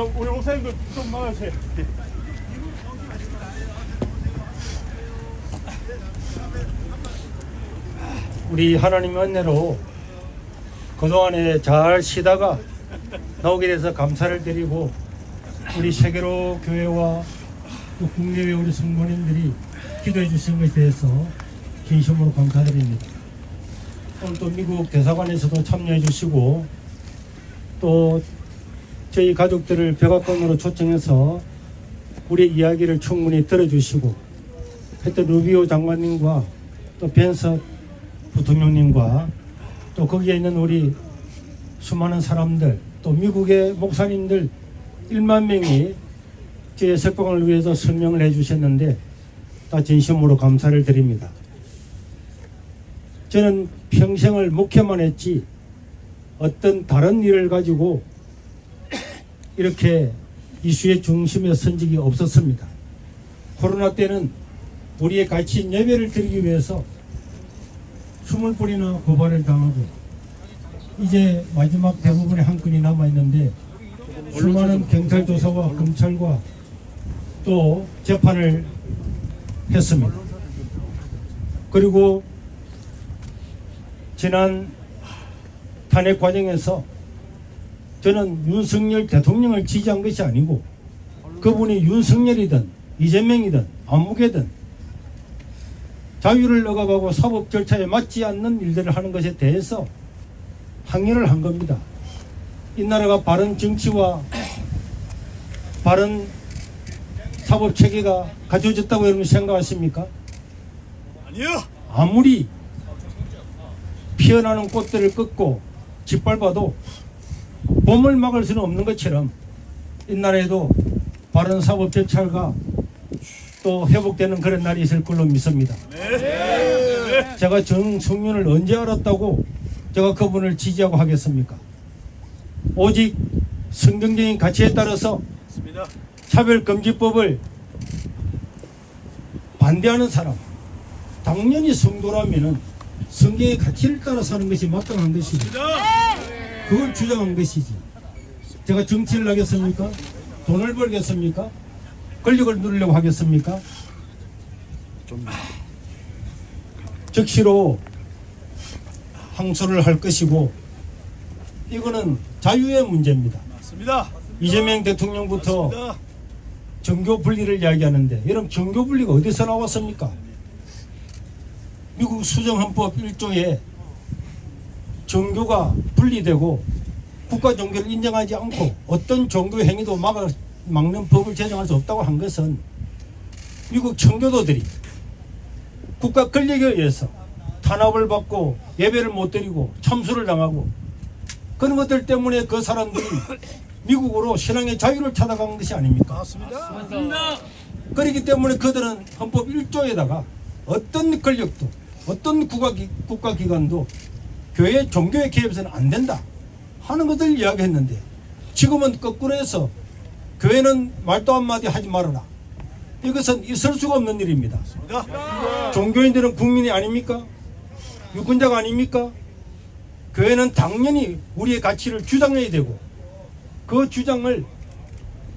우리 목사님도 좀 막아주세요. 우리 하나님의 은혜로 그동안에 잘 쉬다가 나오게 돼서 감사를 드리고, 우리 세계로 교회와 또 국내외 우리 성모님들이 기도해 주신 것에 대해서 진심으로 감사드립니다. 오늘 또 미국 대사관에서도 참여해 주시고, 또 저희 가족들을 백악관으로 초청해서 우리 이야기를 충분히 들어주시고, 하여튼 루비오 장관님과 또 벤서 부통령님과 또 거기에 있는 우리 수많은 사람들, 또 미국의 목사님들 1만 명이 저의 석방을 위해서 설명을 해주셨는데 다 진심으로 감사를 드립니다. 저는 평생을 목회만 했지 어떤 다른 일을 가지고 이렇게 이슈의 중심에 선 적이 없었습니다. 코로나 때는 우리의 같이 예배를 드리기 위해서 스물불이나 고발을 당하고, 이제 마지막 대부분의 한 건이 남아있는데 수많은 경찰 조사와 검찰과 또 재판을 했습니다. 그리고 지난 탄핵 과정에서 저는 윤석열 대통령을 지지한 것이 아니고, 그분이 윤석열이든 이재명이든 아무개든 자유를 억압하고 사법 절차에 맞지 않는 일들을 하는 것에 대해서 항의를 한 겁니다. 이 나라가 바른 정치와 바른 사법 체계가 갖춰졌다고 여러분 생각하십니까? 아니요. 아무리 피어나는 꽃들을 꺾고 짓밟아도 봄을 막을 수는 없는 것처럼 이 나라에도 바른 사법 절차가 또 회복되는 그런 날이 있을 걸로 믿습니다. 네. 제가 정성윤을 언제 알았다고 제가 그분을 지지하고 하겠습니까? 오직 성경적인 가치에 따라서 차별금지법을 반대하는 사람, 당연히 성도라면은 성경의 가치를 따라 사는 것이 마땅한 것이지, 그걸 주장한 것이지. 제가 정치를 하겠습니까? 돈을 벌겠습니까? 권력을 누리려고 하겠습니까? 즉시로 항소를 할 것이고, 이거는 자유의 문제입니다. 맞습니다. 이재명 대통령부터 정교 분리를 이야기하는데, 여러분 정교 분리가 어디서 나왔습니까? 미국 수정헌법 1조에 종교가 분리되고 국가 종교를 인정하지 않고 어떤 종교 행위도 막는 법을 제정할 수 없다고 한 것은, 미국 청교도들이 국가 권력에 의해서 탄압을 받고 예배를 못 드리고 참수를 당하고 그런 것들 때문에 그 사람들이 미국으로 신앙의 자유를 찾아간 것이 아닙니까? 맞습니다. 그렇기 때문에 그들은 헌법 1조에다가 어떤 권력도 어떤 국가기관도 교회 종교에 개입해서는 안 된다 하는 것을 이야기했는데, 지금은 거꾸로 해서 교회는 말도 한마디 하지 말아라. 이것은 있을 수가 없는 일입니다. 종교인들은 국민이 아닙니까? 유권자가 아닙니까? 교회는 당연히 우리의 가치를 주장해야 되고, 그 주장을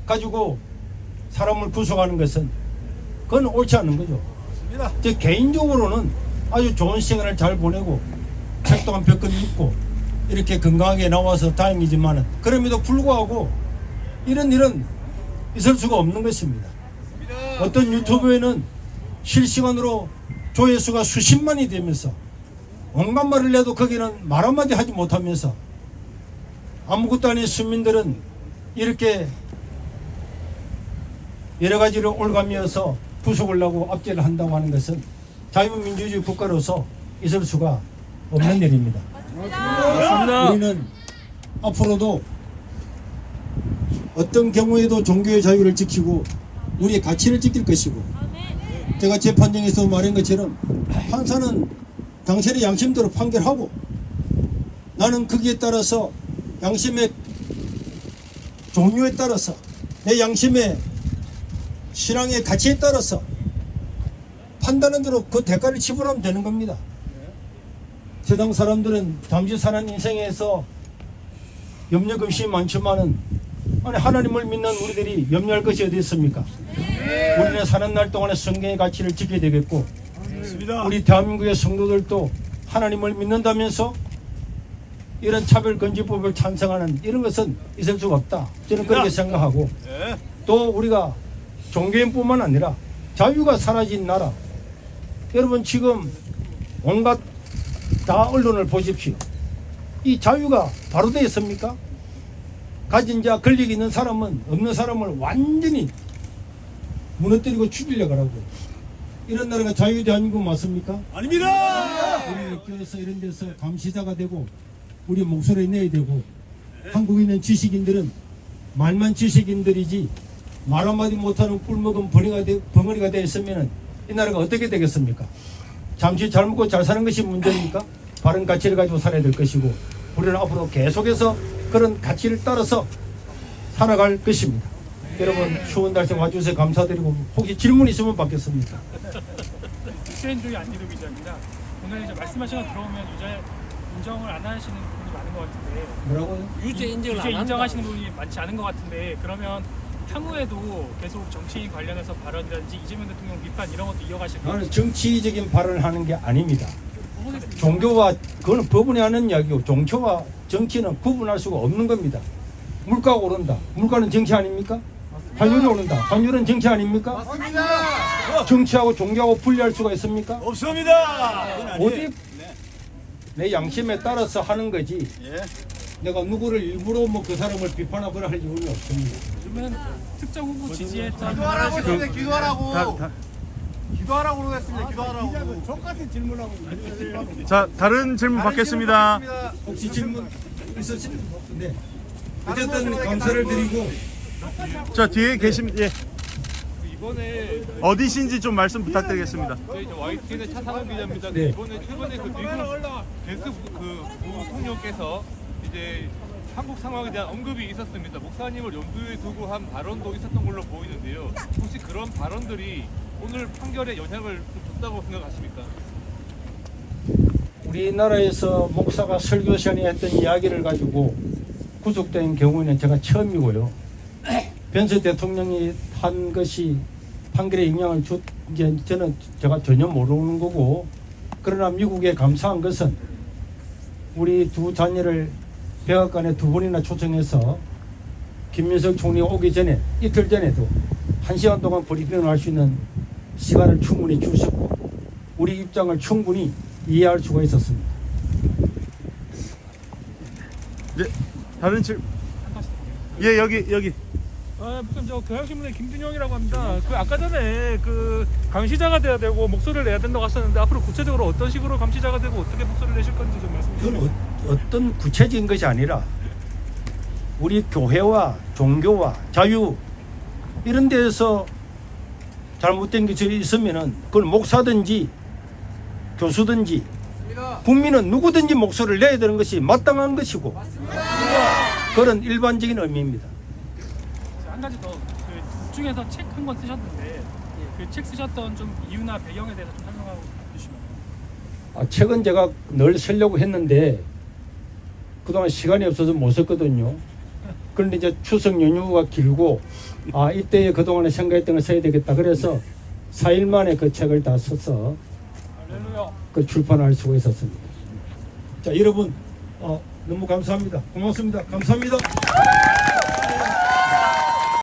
가지고 사람을 구속하는 것은 그건 옳지 않은 거죠. 제 개인적으로는 아주 좋은 시간을 잘 보내고 책도 한 몇 권 읽고 이렇게 건강하게 나와서 다행이지만, 그럼에도 불구하고 이런 일은 있을 수가 없는 것입니다. 어떤 유튜브에는 실시간으로 조회수가 수십만이 되면서 온갖 말을 해도 거기는 말 한마디 하지 못하면서 아무것도 아닌 시민들은 이렇게 여러 가지를 올가면서 구속을 하고 압제를 한다고 하는 것은 자유민주주의 국가로서 있을 수가 없는 일입니다. 맞습니다. 우리는 앞으로도 어떤 경우에도 종교의 자유를 지키고 우리의 가치를 지킬 것이고, 제가 재판정에서 말한 것처럼 판사는 당신의 양심대로 판결하고, 나는 거기에 따라서 양심의 종류에 따라서 내 양심의 신앙의 가치에 따라서 판단한 대로 그 대가를 지불하면 되는 겁니다. 세상 사람들은 잠시 사는 인생에서 염려금심이 많지만은 아니 하나님을 믿는 우리들이 염려할 것이 어디 있습니까? 우리는 사는 날 동안에 성경의 가치를 지켜야 되겠고 우리 대한민국의 성도들도 하나님을 믿는다면서 이런 차별금지법을 찬성하는 이런 것은 있을 수가 없다. 저는 그렇게 생각하고 또 우리가 종교인뿐만 아니라 자유가 사라진 나라 여러분 지금 온갖 다 언론을 보십시오. 이 자유가 바로 되어 있습니까? 가진 자 권력이 있는 사람은 없는 사람을 완전히 무너뜨리고 죽이려고 하고 이런 나라가 자유대한민국 맞습니까? 아닙니다. 우리 교회에서 이런 데서 감시자가 되고 우리 목소리 내야 되고 한국에 있는 지식인들은 말만 지식인들이지 말 한마디 못하는 꿀먹은 벙어리가 되어 있으면 이 나라가 어떻게 되겠습니까? 잠시 잘 먹고 잘 사는 것이 문제입니까? 바른 가치를 가지고 살아야 될 것이고 우리는 앞으로 계속해서 그런 가치를 따라서 살아갈 것입니다. 여러분 추운 날씨 와주셔서 감사드리고 혹시 질문 있으면 받겠습니다. 유체인주의 안지도 기자입니다. 오늘 이제 말씀하신 거 들어오면 유죄 인정을 안 하시는 분이 많은 것 같은데 뭐라고요? 유죄 인정을 유죄 안 한다. 인정하시는 분이 많지 않은 것 같은데 그러면 향후에도 계속 정치인 관련해서 발언이라든지 이재명 대통령 비판 이런 것도 이어가실 거예요? 나는 정치적인 발언을 하는 게 아닙니다. 종교와 그거는 법원이 하는 이야기고 종교와 정치는 구분할 수가 없는 겁니다. 물가가 오른다. 물가는 정치 아닙니까? 환율이 오른다. 환율은 정치 아닙니까? 맞습니다. 정치하고 종교하고 분리할 수가 있습니까? 없습니다. 어디 내 양심에 따라서 하는 거지. 내가 누구를 일부러 뭐 그 사람을 비판하거나 할 이유는 없습니다. 요즘은 특정 후보 지지했던 기도하라고 했는데 기도하라고 기도하라고 그러겠습니다. 기도하라고 똑같은 질문하고 자, 다른 질문 받겠습니다. 혹시 질문 있으시면 네. 어쨌든 감사를 드리고 자, 뒤에 계신 예. 이번에 어디신지 좀 말씀 부탁드리겠습니다. 저희 YTN의 차상원 기자입니다. 네. 이번에 최근에 그 미국 벤스 그 부통령께서 이제 한국 상황에 대한 언급이 있었습니다. 목사님을 염두에 두고 한 발언도 있었던 걸로 보이는데요. 혹시 그런 발언들이 오늘 판결에 영향을 좀 줬다고 생각하십니까? 우리나라에서 목사가 설교 시간에 했던 이야기를 가지고 구속된 경우에는 제가 처음이고요. 벤스 대통령이 한 것이 판결에 영향을 줬는지 저는 제가 전혀 모르는 거고 그러나 미국에 감사한 것은 우리 두 자녀를 백악관에 두 번이나 초청해서 김민석 총리가 오기 전에 이틀 전에도 1시간 동안 브리핑을 할 수 있는 시간을 충분히 주셨고 우리 입장을 충분히 이해할 수가 있었습니다. 네. 다른 질문. 예, 여기. 무슨 저 경향신문의 김준영이라고 합니다. 그 아까 전에 그 감시자가 돼야 되고 목소리를 내야 된다고 하셨는데 앞으로 구체적으로 어떤 식으로 감시자가 되고 어떻게 목소리를 내실 건지 좀 말씀해 주세요. 그건 어떤 구체적인 것이 아니라 우리 교회와 종교와 자유 이런 데에서 잘못된 것이 있으면은 그걸 목사든지 교수든지 국민은 누구든지 목소리를 내야 되는 것이 마땅한 것이고 그런 일반적인 의미입니다. 한 가지 더, 그 중에서 책 한 권 쓰셨는데 그 책 쓰셨던 좀 이유나 배경에 대해서 좀 설명하고 주시면. 책은 제가 늘 쓰려고 했는데 그동안 시간이 없어서 못 썼거든요. 그런데 이제 추석 연휴가 길고 이때에 그동안에 생각했던 걸 써야 되겠다. 그래서 4일 만에 그 책을 다 써서 그 출판할 수가 있었습니다. 자, 여러분 너무 감사합니다. 고맙습니다. 감사합니다.